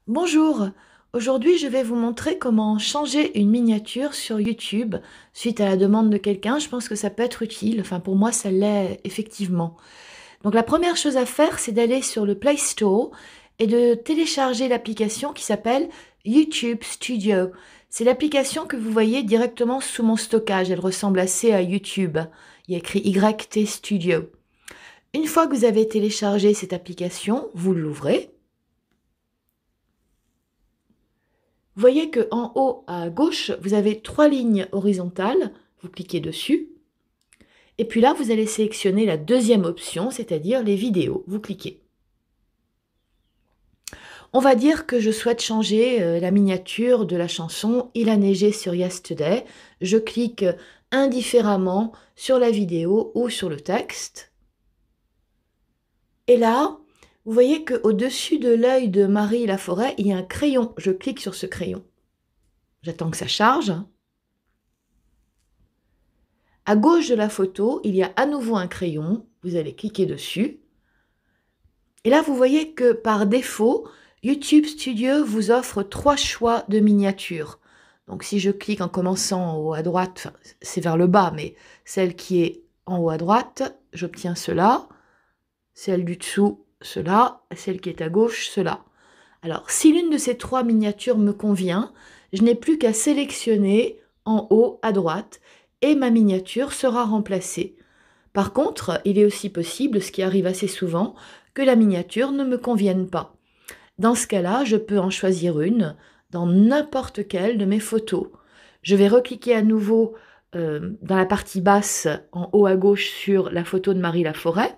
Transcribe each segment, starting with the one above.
Bonjour, aujourd'hui je vais vous montrer comment changer une miniature sur YouTube suite à la demande de quelqu'un. Je pense que ça peut être utile, enfin pour moi ça l'est effectivement. Donc la première chose à faire, c'est d'aller sur le Play Store et de télécharger l'application qui s'appelle YouTube Studio. C'est l'application que vous voyez directement sous mon stockage, elle ressemble assez à YouTube. Il y a écrit YT Studio. Une fois que vous avez téléchargé cette application, vous l'ouvrez. Vous voyez qu'en haut à gauche, vous avez 3 lignes horizontales. Vous cliquez dessus. Et puis là, vous allez sélectionner la deuxième option, c'est-à-dire les vidéos. Vous cliquez. On va dire que je souhaite changer la miniature de la chanson « Il a neigé sur Yesterday ». Je clique indifféremment sur la vidéo ou sur le texte. Et là, vous voyez qu'au-dessus de l'œil de Marie Laforêt, il y a un crayon. Je clique sur ce crayon. J'attends que ça charge. À gauche de la photo, il y a à nouveau un crayon. Vous allez cliquer dessus. Et là, vous voyez que par défaut, YouTube Studio vous offre 3 choix de miniatures. Donc si je clique en commençant en haut à droite, c'est vers le bas, mais celle qui est en haut à droite, j'obtiens cela. Celle du dessous, cela. Celle qui est à gauche, cela. Alors, si l'une de ces 3 miniatures me convient, je n'ai plus qu'à sélectionner en haut à droite et ma miniature sera remplacée. Par contre, il est aussi possible, ce qui arrive assez souvent, que la miniature ne me convienne pas. Dans ce cas-là, je peux en choisir une dans n'importe quelle de mes photos. Je vais recliquer à nouveau dans la partie basse, en haut à gauche, sur la photo de Marie Laforêt.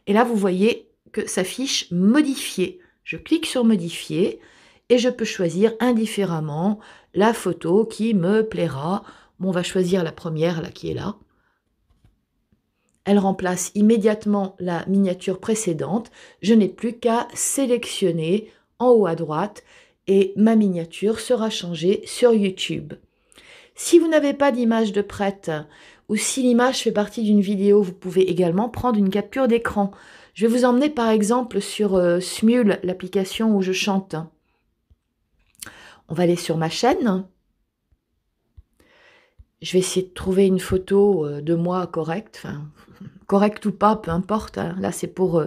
Et là, vous voyez que s'affiche « Modifier ». Je clique sur « Modifier » et je peux choisir indifféremment la photo qui me plaira. Bon, on va choisir la première, là, qui est là. Elle remplace immédiatement la miniature précédente. Je n'ai plus qu'à sélectionner en haut à droite et ma miniature sera changée sur YouTube. Si vous n'avez pas d'image de prête ou si l'image fait partie d'une vidéo, vous pouvez également prendre une capture d'écran. Je vais vous emmener par exemple sur Smule, l'application où je chante. On va aller sur ma chaîne. Je vais essayer de trouver une photo de moi correcte, enfin, correcte ou pas, peu importe. Hein. Là, c'est pour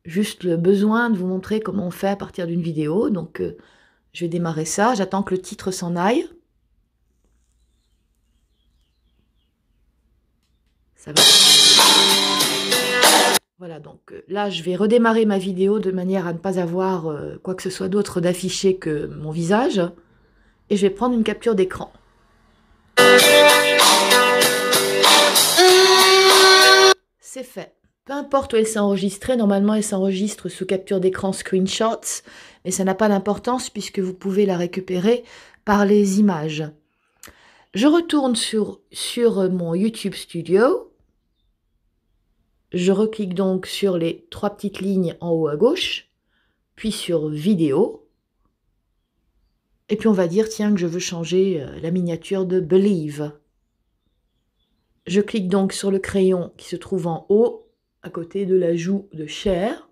juste le besoin de vous montrer comment on fait à partir d'une vidéo. Donc, je vais démarrer ça. J'attends que le titre s'en aille. Ça va. Voilà, donc là, je vais redémarrer ma vidéo de manière à ne pas avoir quoi que ce soit d'autre d'affiché que mon visage. Et je vais prendre une capture d'écran. C'est fait. Peu importe où elle s'est enregistrée, normalement elle s'enregistre sous capture d'écran screenshots, mais ça n'a pas d'importance puisque vous pouvez la récupérer par les images. Je retourne sur mon YouTube Studio. Je reclique donc sur les 3 petites lignes en haut à gauche, puis sur Vidéo. Et puis on va dire, tiens, que je veux changer la miniature de Believe. Je clique donc sur le crayon qui se trouve en haut, à côté de la joue de Cher.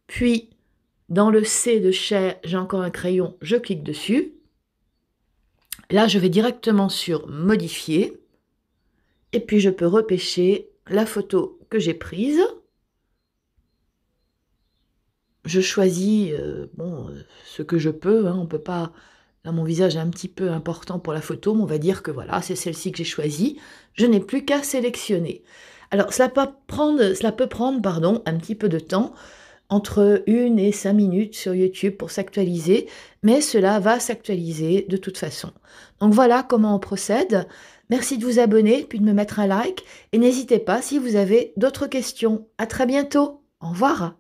Puis, dans le C de Cher, j'ai encore un crayon, je clique dessus. Là, je vais directement sur Modifier. Et puis, je peux repêcher la photo que j'ai prise. Je choisis ce que je peux. Hein, on peut pas... Là, mon visage est un petit peu important pour la photo, mais on va dire que voilà, c'est celle-ci que j'ai choisie. Je n'ai plus qu'à sélectionner. Alors, cela peut prendre un petit peu de temps, entre 1 et 5 minutes sur YouTube pour s'actualiser, mais cela va s'actualiser de toute façon. Donc voilà comment on procède. Merci de vous abonner, puis de me mettre un like, et n'hésitez pas si vous avez d'autres questions. À très bientôt. Au revoir.